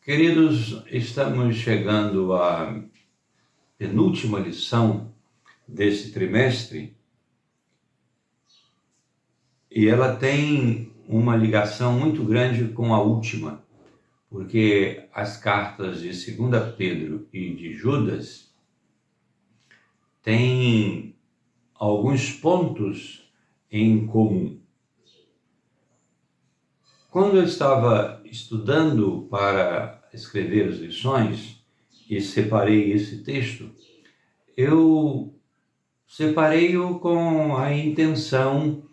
Queridos, estamos chegando à penúltima lição desse trimestre e ela tem uma ligação muito grande com a última, porque as cartas de 2 Pedro e de Judas têm alguns pontos em comum. Quando eu estava estudando para escrever as lições e separei esse texto, eu separei-o com a intenção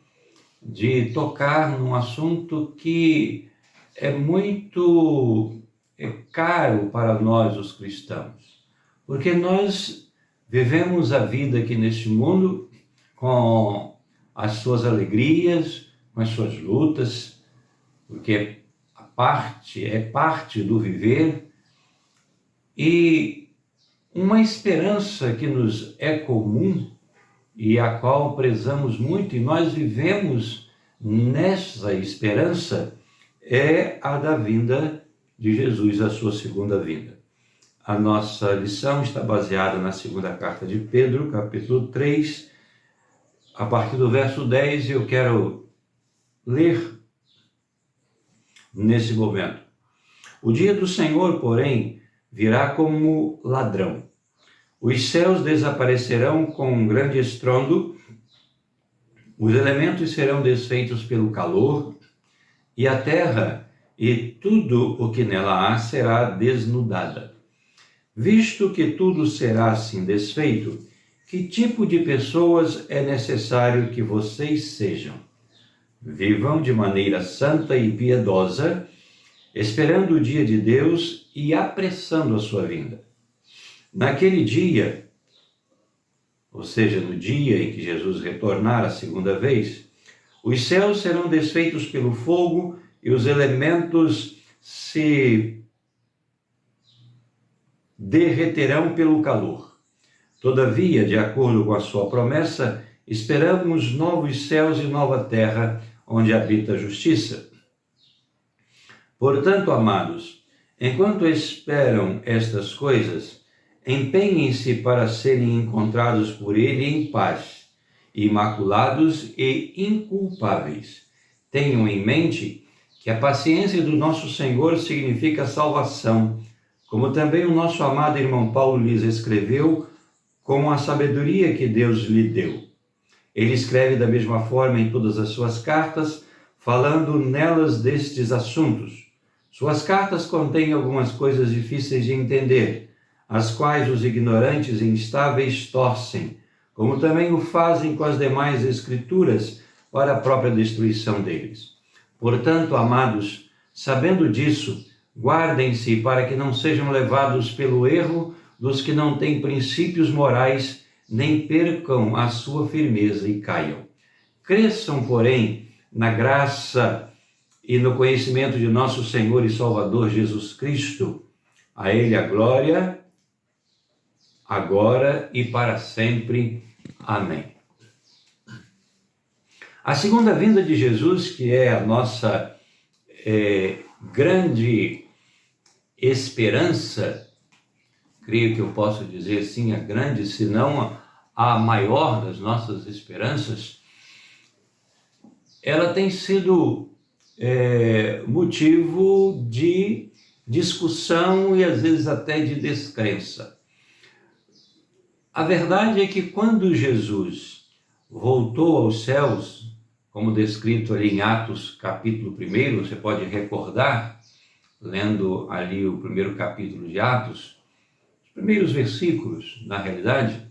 de tocar num assunto que é muito caro para nós, os cristãos, porque nós vivemos a vida aqui neste mundo com as suas alegrias, com as suas lutas, porque é parte do viver, e uma esperança que nos é comum e a qual prezamos muito, e nós vivemos nessa esperança, é a da vinda de Jesus, a sua segunda vinda. A nossa lição está baseada na segunda carta de Pedro, capítulo 3, a partir do verso 10, e eu quero ler nesse momento. O dia do Senhor, porém, virá como ladrão. Os céus desaparecerão com um grande estrondo, os elementos serão desfeitos pelo calor, e a terra e tudo o que nela há será desnudada. Visto que tudo será assim desfeito, que tipo de pessoas é necessário que vocês sejam? Vivam de maneira santa e piedosa, esperando o dia de Deus e apressando a sua vinda. Naquele dia, ou seja, no dia em que Jesus retornar a segunda vez, os céus serão desfeitos pelo fogo e os elementos se derreterão pelo calor. Todavia, de acordo com a sua promessa, esperamos novos céus e nova terra, onde habita a justiça. Portanto, amados, enquanto esperam estas coisas, empenhem-se para serem encontrados por Ele em paz, imaculados e inculpáveis. Tenham em mente que a paciência do nosso Senhor significa salvação, como também o nosso amado irmão Paulo lhes escreveu com a sabedoria que Deus lhe deu. Ele escreve da mesma forma em todas as suas cartas, falando nelas destes assuntos. Suas cartas contêm algumas coisas difíceis de entender, as quais os ignorantes e instáveis torcem, como também o fazem com as demais escrituras para a própria destruição deles. Portanto, amados, sabendo disso, guardem-se para que não sejam levados pelo erro dos que não têm princípios morais, nem percam a sua firmeza e caiam. Cresçam, porém, na graça e no conhecimento de nosso Senhor e Salvador Jesus Cristo. A Ele a glória, agora e para sempre. Amém. A segunda vinda de Jesus, que é a nossa grande esperança, creio que eu posso dizer sim, a grande, se não a maior das nossas esperanças, ela tem sido motivo de discussão e às vezes até de descrença. A verdade é que quando Jesus voltou aos céus, como descrito ali em Atos capítulo 1, você pode recordar, lendo ali o primeiro capítulo de Atos, os primeiros versículos, na realidade,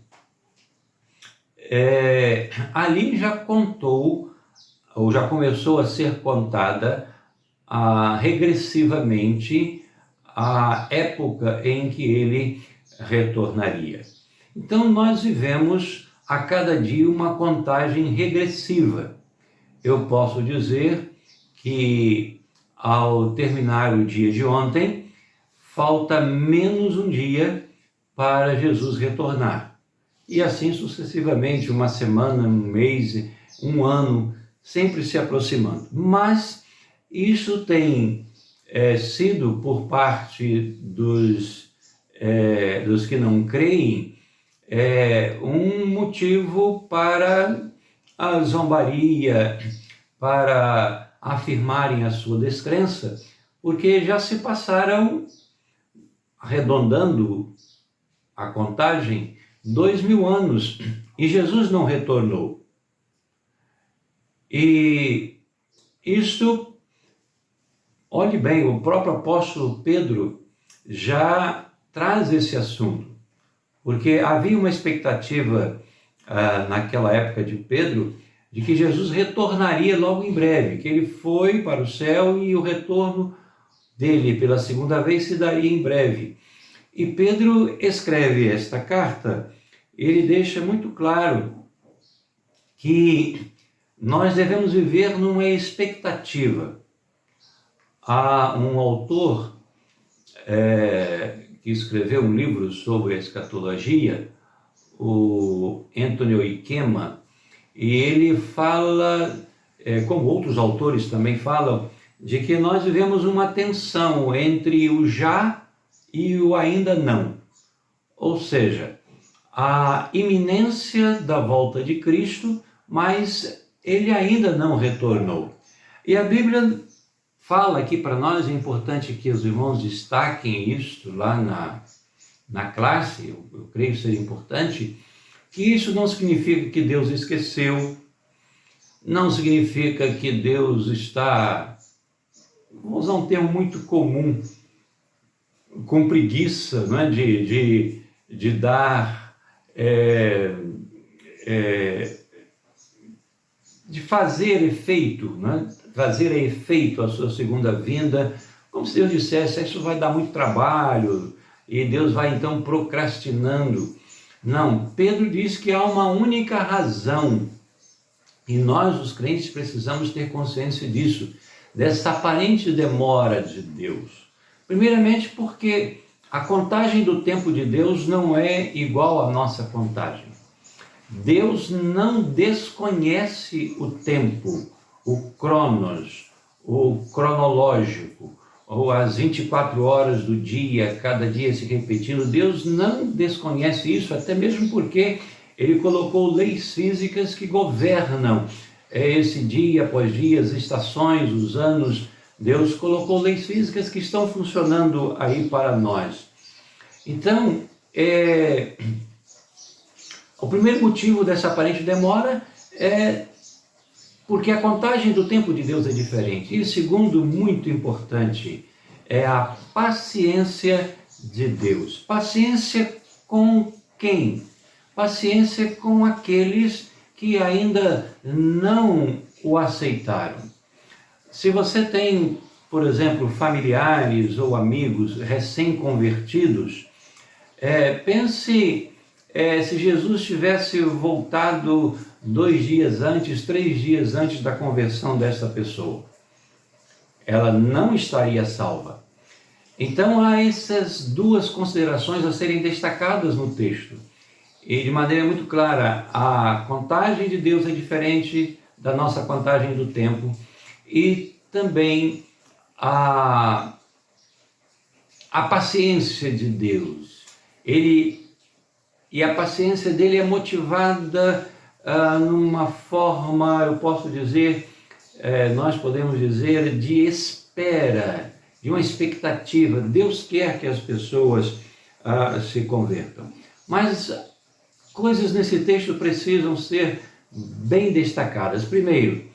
ali já contou, ou já começou a ser contada regressivamente a época em que ele retornaria. Então nós vivemos a cada dia uma contagem regressiva. Eu posso dizer que ao terminar o dia de ontem, falta menos um dia para Jesus retornar. E assim sucessivamente, uma semana, um mês, um ano, sempre se aproximando. Mas isso tem sido por parte dos que não creem um motivo para a zombaria, para afirmarem a sua descrença, porque já se passaram, arredondando a contagem, 2000 anos e Jesus não retornou. E isto, olhe bem, o próprio apóstolo Pedro já traz esse assunto, porque havia uma expectativa naquela época de Pedro de que Jesus retornaria logo em breve, que ele foi para o céu e o retorno dele pela segunda vez se daria em breve. E Pedro escreve esta carta, ele deixa muito claro que nós devemos viver numa expectativa. Há um autor que escreveu um livro sobre a escatologia, o Anthony Oikema, e ele fala, como outros autores também falam, de que nós vivemos uma tensão entre o já e o ainda não. Ou seja, a iminência da volta de Cristo, mas ele ainda não retornou. E a Bíblia fala aqui para nós, é importante que os irmãos destaquem isto lá na classe, eu creio ser importante, que isso não significa que Deus esqueceu, não significa que Deus está, vamos usar um termo muito comum, com preguiça, não é? de dar, de fazer efeito, né? Trazer a efeito a sua segunda vinda, como se Deus dissesse, isso vai dar muito trabalho, e Deus vai então procrastinando. Não, Pedro diz que há uma única razão, e nós, os crentes, precisamos ter consciência disso, dessa aparente demora de Deus. Primeiramente porque a contagem do tempo de Deus não é igual à nossa contagem. Deus não desconhece o tempo, o cronos, o cronológico, ou as 24 horas do dia, cada dia se repetindo. Deus não desconhece isso, até mesmo porque ele colocou leis físicas que governam esse dia após dia, as estações, os anos. Deus colocou leis físicas que estão funcionando aí para nós. Então, o primeiro motivo dessa aparente demora é porque a contagem do tempo de Deus é diferente. E o segundo, muito importante, é a paciência de Deus. Paciência com quem? Paciência com aqueles que ainda não o aceitaram. Se você tem, por exemplo, familiares ou amigos recém-convertidos, pense se Jesus tivesse voltado 2 dias antes, 3 dias antes da conversão dessa pessoa. Ela não estaria salva. Então há essas duas considerações a serem destacadas no texto. E de maneira muito clara, a contagem de Deus é diferente da nossa contagem do tempo. E também a paciência de Deus. E a paciência dele é motivada numa forma, eu posso dizer, nós podemos dizer, de espera, de uma expectativa. Deus quer que as pessoas se convertam. Mas coisas nesse texto precisam ser bem destacadas. Primeiro,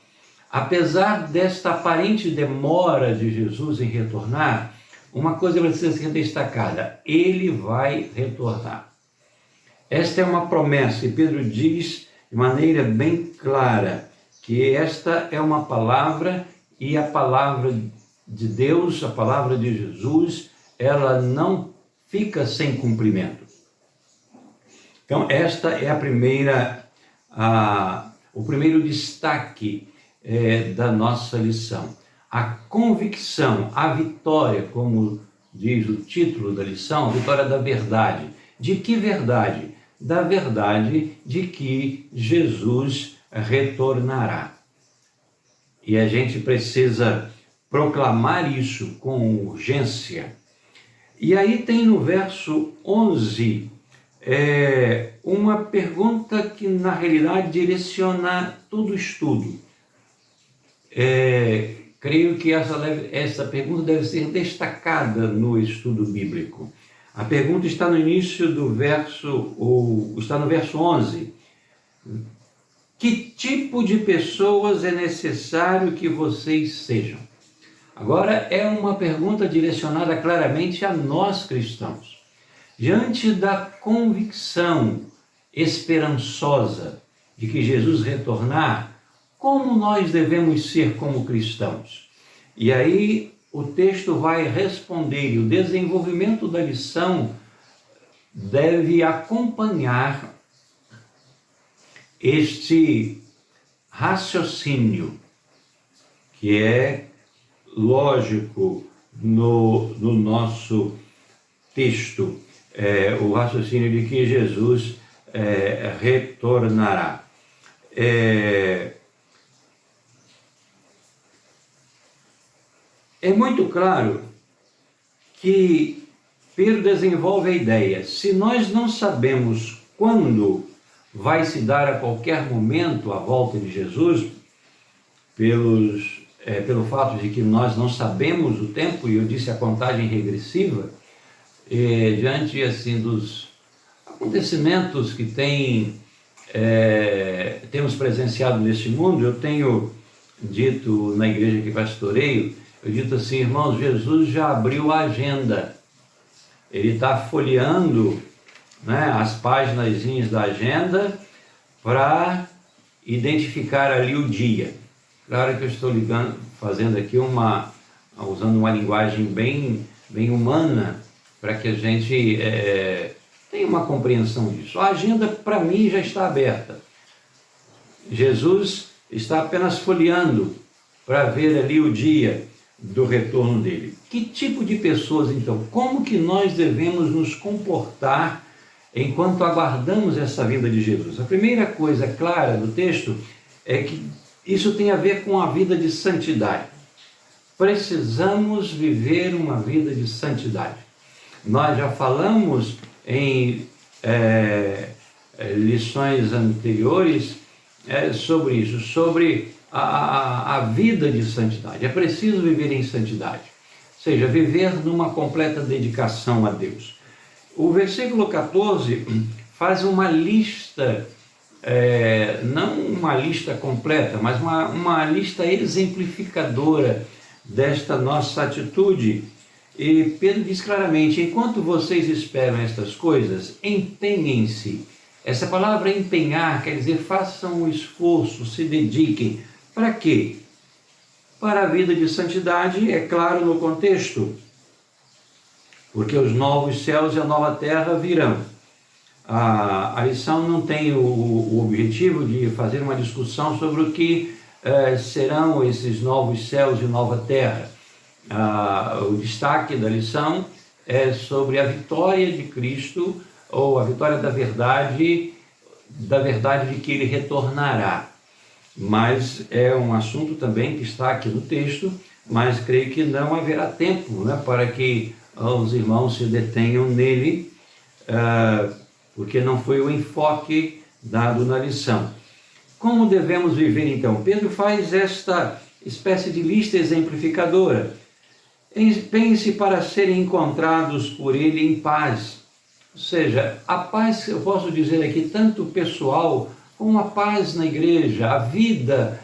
apesar desta aparente demora de Jesus em retornar, uma coisa precisa ser destacada: ele vai retornar. Esta é uma promessa, e Pedro diz de maneira bem clara que esta é uma palavra, e a palavra de Deus, a palavra de Jesus, ela não fica sem cumprimento. Então, esta é o primeiro destaque da nossa lição. A convicção, a vitória, como diz o título da lição, a vitória da verdade. De que verdade? Da verdade de que Jesus retornará. E a gente precisa proclamar isso com urgência. E aí tem no verso 11 uma pergunta que na realidade direciona todo o estudo. Creio que essa pergunta deve ser destacada no estudo bíblico. A pergunta está no início do verso, está no verso 11. Que tipo de pessoas é necessário que vocês sejam? Agora é uma pergunta direcionada claramente a nós cristãos. Diante da convicção esperançosa de que Jesus retornar, como nós devemos ser como cristãos? E aí o texto vai responder, e o desenvolvimento da lição deve acompanhar este raciocínio, que é lógico no nosso texto, o raciocínio de que Jesus retornará. É muito claro que Pedro desenvolve a ideia: se nós não sabemos quando vai se dar a qualquer momento a volta de Jesus, pelo fato de que nós não sabemos o tempo, e eu disse a contagem regressiva, diante assim dos acontecimentos que temos presenciado neste mundo, eu tenho dito na igreja que pastoreio, eu dito assim: irmãos, Jesus já abriu a agenda, ele está folheando, né, as páginas da agenda para identificar ali o dia. Claro que eu estou fazendo aqui usando uma linguagem bem humana, para que a gente tenha uma compreensão disso. A agenda, para mim, já está aberta. Jesus está apenas folheando para ver ali o dia do retorno dele. Que tipo de pessoas, então? Como que nós devemos nos comportar enquanto aguardamos essa vinda de Jesus? A primeira coisa clara do texto é que isso tem a ver com a vida de santidade. Precisamos viver uma vida de santidade. Nós já falamos em lições anteriores sobre isso, sobre a vida de santidade. É preciso viver em santidade, ou seja, viver numa completa dedicação a Deus. O versículo 14 faz uma lista, não uma lista completa, mas uma lista exemplificadora desta nossa atitude. E Pedro diz claramente: enquanto vocês esperam estas coisas, empenhem-se. Essa palavra empenhar quer dizer façam um esforço, se dediquem. Para quê? Para a vida de santidade, é claro no contexto, porque os novos céus e a nova terra virão. A lição não tem o objetivo de fazer uma discussão sobre o que serão esses novos céus e nova terra. O destaque da lição é sobre a vitória de Cristo, ou a vitória da verdade de que ele retornará. Mas é um assunto também que está aqui no texto, mas creio que não haverá tempo, né, para que os irmãos se detenham nele, porque não foi o enfoque dado na lição. Como devemos viver então? Pedro faz esta espécie de lista exemplificadora. Empenhe-se para serem encontrados por ele em paz. Ou seja, a paz, eu posso dizer aqui, tanto pessoal como a paz na igreja, a vida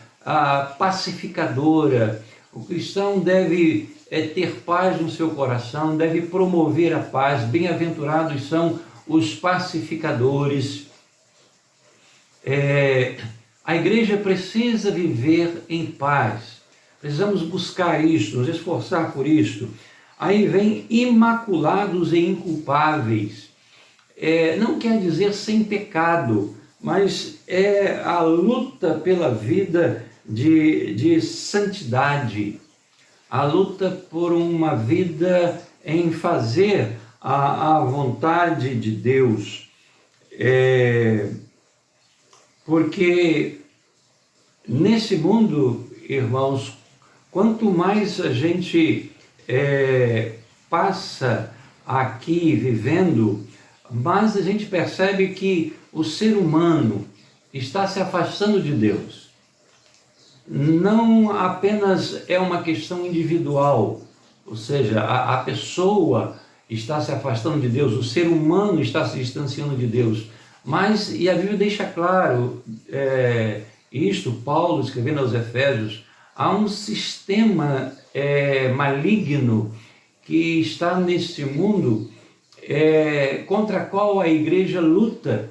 pacificadora. O cristão deve ter paz no seu coração, deve promover a paz. Bem-aventurados são os pacificadores. A igreja precisa viver em paz. Precisamos buscar isto, nos esforçar por isto. Aí vem imaculados e inculpáveis. Não quer dizer sem pecado, mas é a luta pela vida de santidade, a luta por uma vida em fazer a vontade de Deus. Porque nesse mundo, irmãos, quanto mais a gente passa aqui vivendo, mais a gente percebe que o ser humano está se afastando de Deus. Não apenas é uma questão individual, ou seja, a pessoa está se afastando de Deus, o ser humano está se distanciando de Deus, mas, e a Bíblia deixa claro isto, Paulo escrevendo aos Efésios, há um sistema maligno que está neste mundo contra a qual a igreja luta.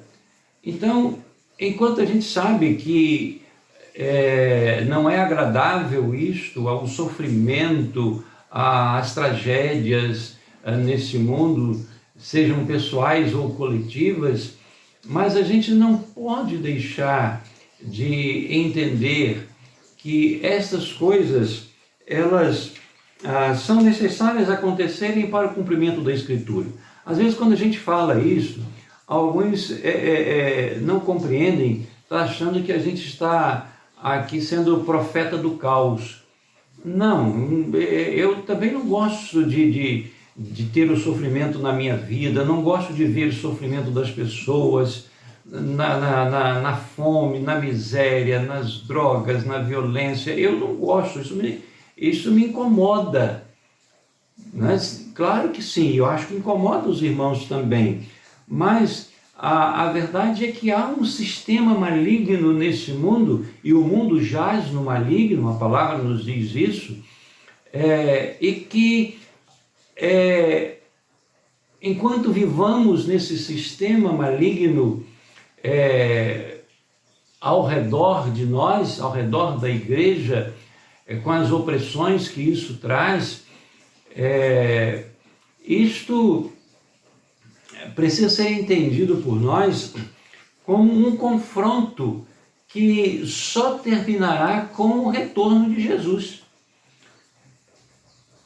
Então, enquanto a gente sabe que não é agradável isto, ao sofrimento, às tragédias nesse mundo, sejam pessoais ou coletivas, mas a gente não pode deixar de entender que essas coisas, elas são necessárias acontecerem para o cumprimento da Escritura. Às vezes, quando a gente fala isso, alguns não compreendem, tá achando que a gente está aqui sendo o profeta do caos. Não, eu também não gosto de ter o sofrimento na minha vida, não gosto de ver o sofrimento das pessoas na fome, na miséria, nas drogas, na violência. Eu não gosto, isso me incomoda. Mas, claro que sim, eu acho que incomoda os irmãos também, mas a verdade é que há um sistema maligno nesse mundo, e o mundo jaz no maligno, a palavra nos diz isso, e que enquanto vivamos nesse sistema maligno ao redor de nós, ao redor da igreja, com as opressões que isso traz, isto precisa ser entendido por nós como um confronto que só terminará com o retorno de Jesus.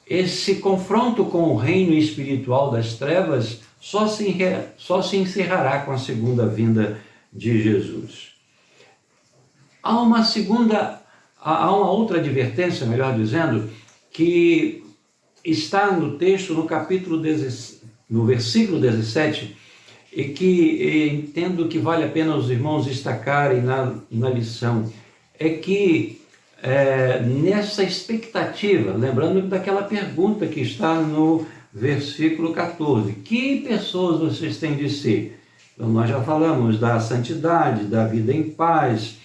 Esse confronto com o reino espiritual das trevas só se encerrará com a segunda vinda de Jesus. Há uma outra advertência, melhor dizendo, que está no texto, no versículo 17, e que entendo que vale a pena os irmãos destacarem na lição, é que nessa expectativa, lembrando daquela pergunta que está no versículo 14, que pessoas vocês têm de ser? Então, nós já falamos da santidade, da vida em paz,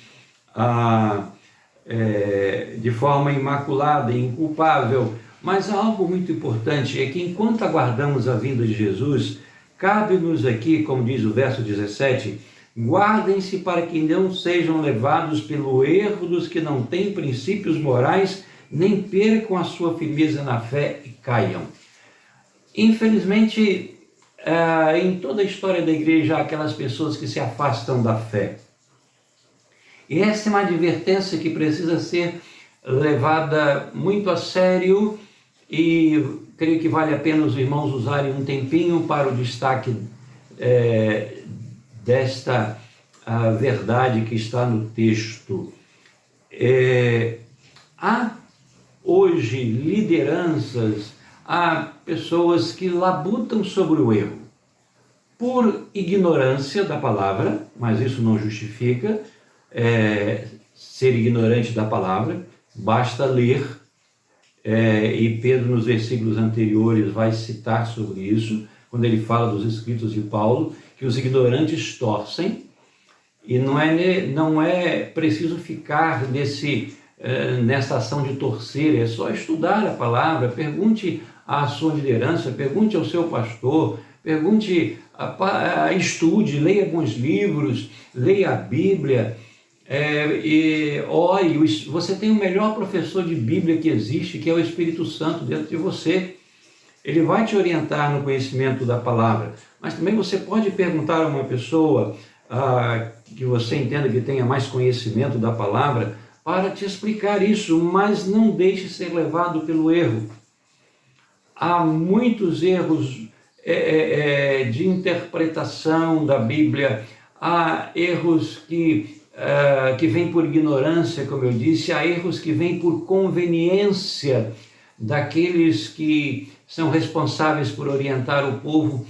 de forma imaculada e inculpável, mas há algo muito importante, é que enquanto aguardamos a vinda de Jesus, cabe-nos aqui, como diz o verso 17, guardem-se para que não sejam levados pelo erro dos que não têm princípios morais, nem percam a sua firmeza na fé e caiam. Infelizmente, em toda a história da igreja há aquelas pessoas que se afastam da fé. E essa é uma advertência que precisa ser levada muito a sério, e creio que vale a pena os irmãos usarem um tempinho para o destaque desta verdade que está no texto. Há hoje lideranças, há pessoas que labutam sobre o erro, por ignorância da palavra, mas isso não justifica ser ignorante da palavra, basta ler, e Pedro nos versículos anteriores vai citar sobre isso, quando ele fala dos escritos de Paulo, que os ignorantes torcem, e não é preciso ficar nessa ação de torcer, é só estudar a palavra, pergunte à sua liderança, pergunte ao seu pastor, estude, leia alguns livros, leia a Bíblia, e ore. Você tem o melhor professor de Bíblia que existe, que é o Espírito Santo dentro de você. Ele vai te orientar no conhecimento da palavra, mas também você pode perguntar a uma pessoa que você entenda que tenha mais conhecimento da palavra para te explicar isso, mas não deixe ser levado pelo erro. Há muitos erros de interpretação da Bíblia, há erros que que vêm por ignorância, como eu disse, há erros que vêm por conveniência daqueles que são responsáveis por orientar o povo.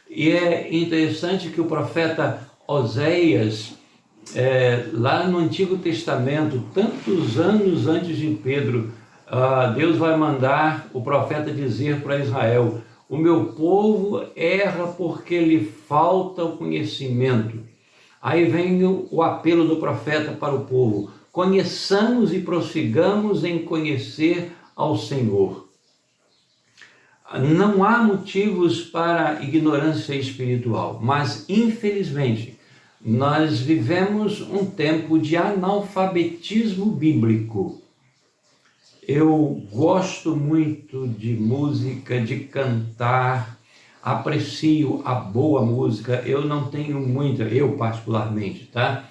E é interessante que o profeta Oséias, lá no Antigo Testamento, tantos anos antes de Pedro, Deus vai mandar o profeta dizer para Israel: o meu povo erra porque lhe falta o conhecimento. Aí vem o apelo do profeta para o povo: conheçamos e prossigamos em conhecer ao Senhor. Não há motivos para ignorância espiritual, mas infelizmente nós vivemos um tempo de analfabetismo bíblico. Eu gosto muito de música, de cantar, aprecio a boa música. Eu não tenho muita, eu particularmente, tá?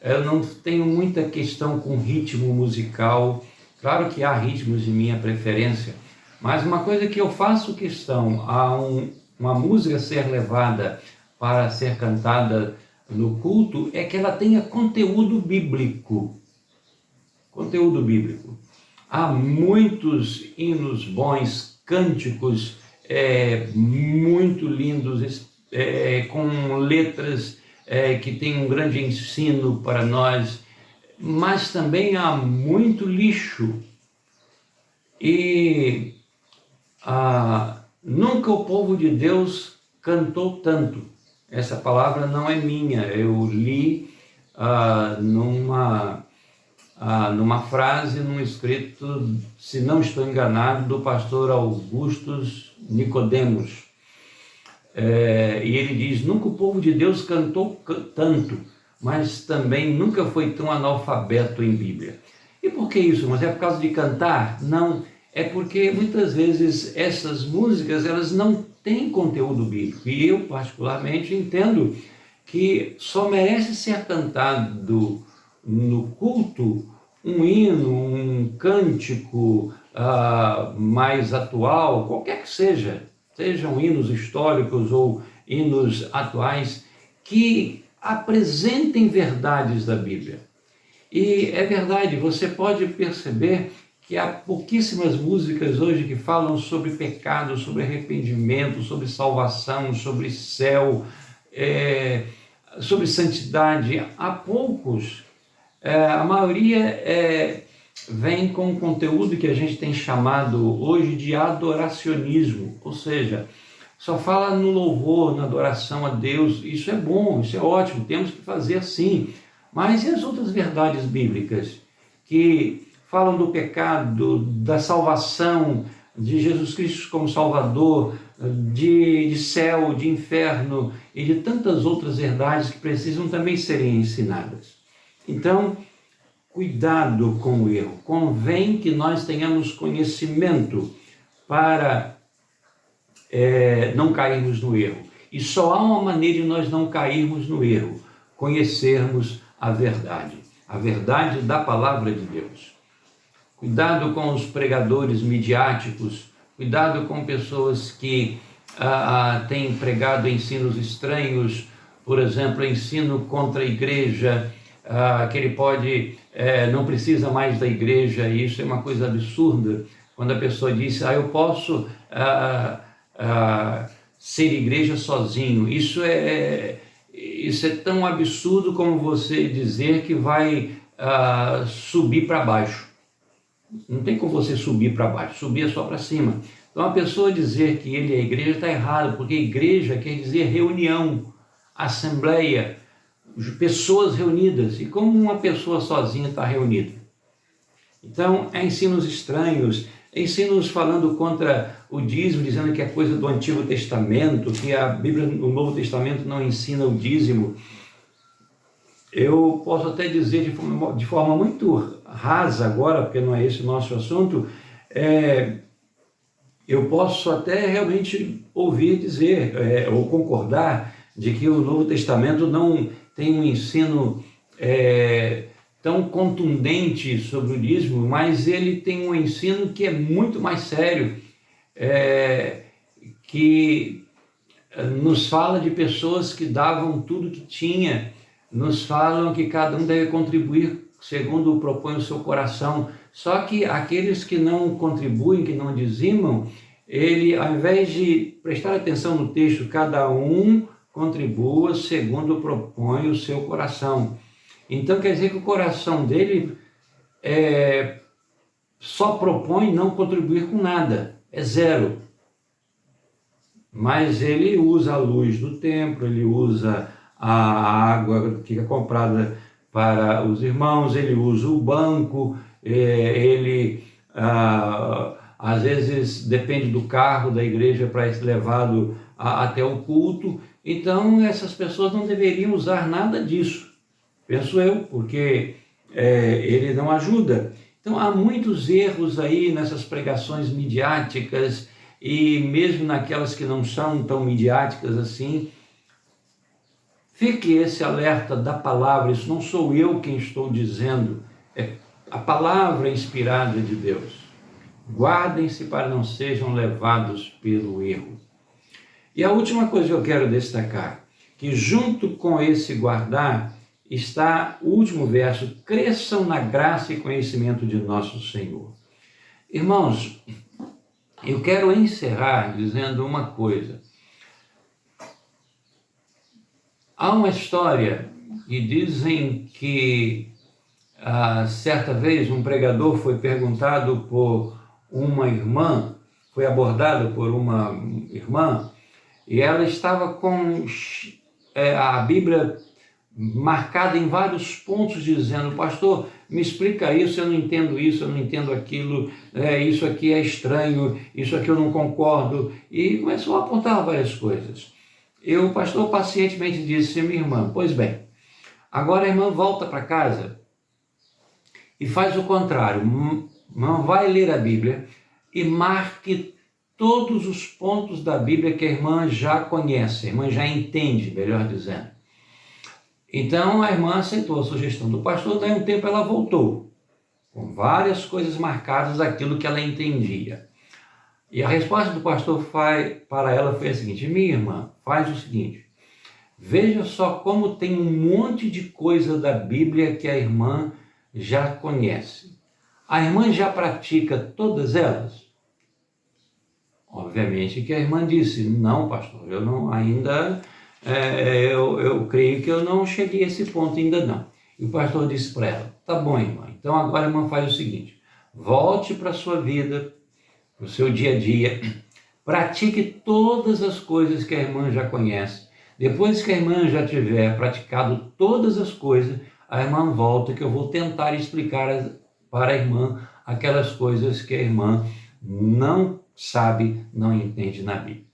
Eu não tenho muita questão com ritmo musical. Claro que há ritmos de minha preferência, mas uma coisa que eu faço questão, uma música ser levada para ser cantada no culto, é que ela tenha conteúdo bíblico. Conteúdo bíblico. Há muitos hinos bons, cânticos muito lindos, com letras que têm um grande ensino para nós, mas também há muito lixo. E nunca o povo de Deus cantou tanto. Essa palavra não é minha, eu li numa frase, num escrito, se não estou enganado, do pastor Augustus Nicodemos. E ele diz: nunca o povo de Deus cantou tanto, mas também nunca foi tão analfabeto em Bíblia. E por que isso? Mas é por causa de cantar? Não, é porque muitas vezes essas músicas, elas não têm conteúdo bíblico. E eu particularmente entendo que só merece ser cantado no culto um hino, um cântico mais atual, qualquer que seja, sejam hinos históricos ou hinos atuais, que apresentem verdades da Bíblia. E é verdade, você pode perceber que há pouquíssimas músicas hoje que falam sobre pecado, sobre arrependimento, sobre salvação, sobre céu, sobre santidade. Há poucos. A maioria vem com um conteúdo que a gente tem chamado hoje de adoracionismo, ou seja, só fala no louvor, na adoração a Deus. Isso é bom, isso é ótimo, temos que fazer assim. Mas e as outras verdades bíblicas que falam do pecado, da salvação, de Jesus Cristo como Salvador, de céu, de inferno e de tantas outras verdades que precisam também serem ensinadas? Então, cuidado com o erro. Convém que nós tenhamos conhecimento para não cairmos no erro. E só há uma maneira de nós não cairmos no erro: conhecermos a verdade da palavra de Deus. Cuidado com os pregadores midiáticos, cuidado com pessoas que têm pregado ensinos estranhos, por exemplo, ensino contra a igreja, que ele não precisa mais da igreja. E isso é uma coisa absurda, quando a pessoa diz: eu posso ser igreja sozinho. Isso é tão absurdo como você dizer que vai subir para baixo. Não tem como você subir para baixo, subir é só para cima. Então, a pessoa dizer que ele é igreja está errado, porque igreja quer dizer reunião, assembleia, pessoas reunidas. E como uma pessoa sozinha está reunida? Então, ensinos estranhos, ensinos falando contra o dízimo, dizendo que é coisa do Antigo Testamento, que a Bíblia, o Novo Testamento, não ensina o dízimo. Eu posso até dizer de forma muito rasa agora, porque não é esse o nosso assunto, eu posso até realmente ouvir dizer, ou concordar, de que o Novo Testamento não tem um ensino tão contundente sobre o dízimo, mas ele tem um ensino que é muito mais sério, que nos fala de pessoas que davam tudo que tinha nos falam que cada um deve contribuir segundo propõe o seu coração. Só que aqueles que não contribuem, que não dizimam, ele, ao invés de prestar atenção no texto, cada um contribua segundo propõe o seu coração. Então quer dizer que o coração dele só propõe não contribuir com nada, é zero. Mas ele usa a luz do templo, ele usa a água que é comprada para os irmãos, ele usa o banco, ele às vezes depende do carro da igreja para ser levado até o culto. Então essas pessoas não deveriam usar nada disso, penso eu, porque ele não ajuda. Então há muitos erros aí nessas pregações midiáticas e mesmo naquelas que não são tão midiáticas assim. Fique esse alerta da palavra, isso não sou eu quem estou dizendo, é a palavra inspirada de Deus. Guardem-se para não sejam levados pelo erro. E a última coisa que eu quero destacar, que junto com esse guardar, está o último verso: cresçam na graça e conhecimento de nosso Senhor. Irmãos, eu quero encerrar dizendo uma coisa. Há uma história que dizem que certa vez um pregador foi perguntado por uma irmã, foi abordado por uma irmã, e ela estava com a Bíblia marcada em vários pontos, dizendo: pastor, me explica isso, eu não entendo isso, eu não entendo aquilo, isso aqui é estranho, isso aqui eu não concordo, e começou a apontar várias coisas. E o pastor pacientemente disse: minha irmã, pois bem, agora a irmã volta para casa e faz o contrário, irmã vai ler a Bíblia e marque todos os pontos da Bíblia que a irmã já conhece, a irmã já entende, melhor dizendo. Então a irmã aceitou a sugestão do pastor, daí um tempo ela voltou, com várias coisas marcadas daquilo que ela entendia. E a resposta do pastor para ela foi a seguinte: minha irmã, faz o seguinte, veja só como tem um monte de coisa da Bíblia que a irmã já conhece. A irmã já pratica todas elas? Obviamente que a irmã disse: não, pastor, eu não ainda... eu creio que eu não cheguei a esse ponto ainda não. E o pastor disse para ela: tá bom, irmã, então agora a irmã faz o seguinte, volte para a sua vida, para o seu dia a dia, pratique todas as coisas que a irmã já conhece. Depois que a irmã já tiver praticado todas as coisas, a irmã volta, que eu vou tentar explicar para a irmã aquelas coisas que a irmã não sabe, não entende na Bíblia.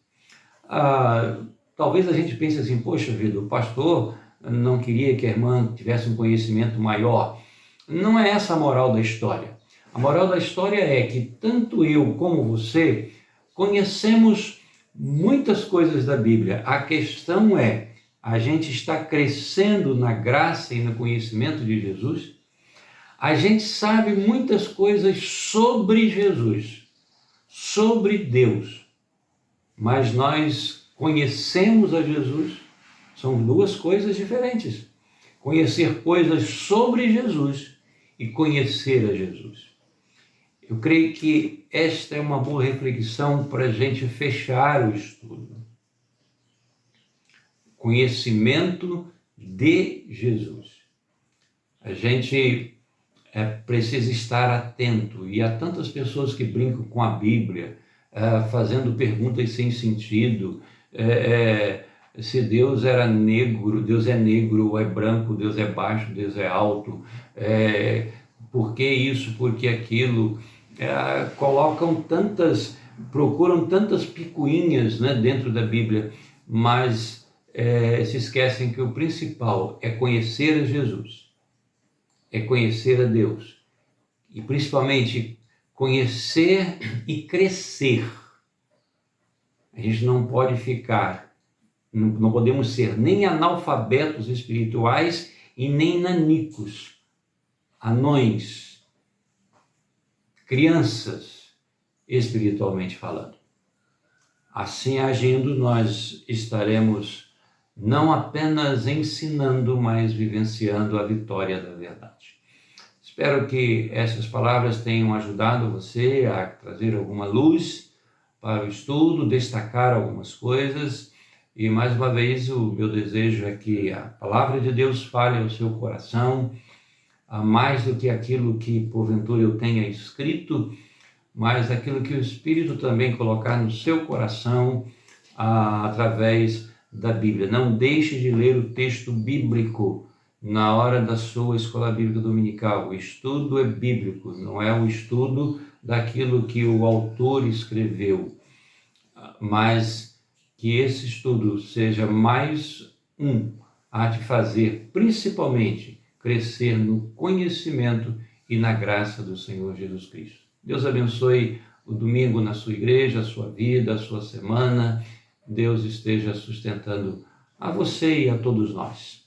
Talvez a gente pense assim: poxa vida, o pastor não queria que a irmã tivesse um conhecimento maior. Não é essa a moral da história. A moral da história é que tanto eu como você conhecemos muitas coisas da Bíblia. A questão é, a gente está crescendo na graça e no conhecimento de Jesus? A gente sabe muitas coisas sobre Jesus, sobre Deus, mas nós conhecemos a Jesus? São duas coisas diferentes. Conhecer coisas sobre Jesus e conhecer a Jesus. Eu creio que esta é uma boa reflexão para a gente fechar o estudo. Conhecimento de Jesus. A gente precisa estar atento, e há tantas pessoas que brincam com a Bíblia, fazendo perguntas sem sentido, se Deus era negro, Deus é negro ou é branco, Deus é baixo, Deus é alto, por que isso, por que aquilo, procuram tantas picuinhas, né, dentro da Bíblia, mas se esquecem que o principal é conhecer a Jesus, é conhecer a Deus, e principalmente conhecer e crescer. A gente não pode não podemos ser nem analfabetos espirituais e nem nanicos, anões, crianças, espiritualmente falando. Assim agindo, nós estaremos não apenas ensinando, mas vivenciando a vitória da verdade. Espero que essas palavras tenham ajudado você a trazer alguma luz para o estudo, destacar algumas coisas. E mais uma vez o meu desejo é que a palavra de Deus fale ao seu coração, a mais do que aquilo que porventura eu tenha escrito, mas aquilo que o Espírito também colocar no seu coração através da Bíblia. Não deixe de ler o texto bíblico na hora da sua escola bíblica dominical. O estudo é bíblico, não é o estudo daquilo que o autor escreveu, mas que esse estudo seja mais a te fazer, principalmente, crescer no conhecimento e na graça do Senhor Jesus Cristo. Deus abençoe o domingo na sua igreja, a sua vida, a sua semana. Deus esteja sustentando a você e a todos nós.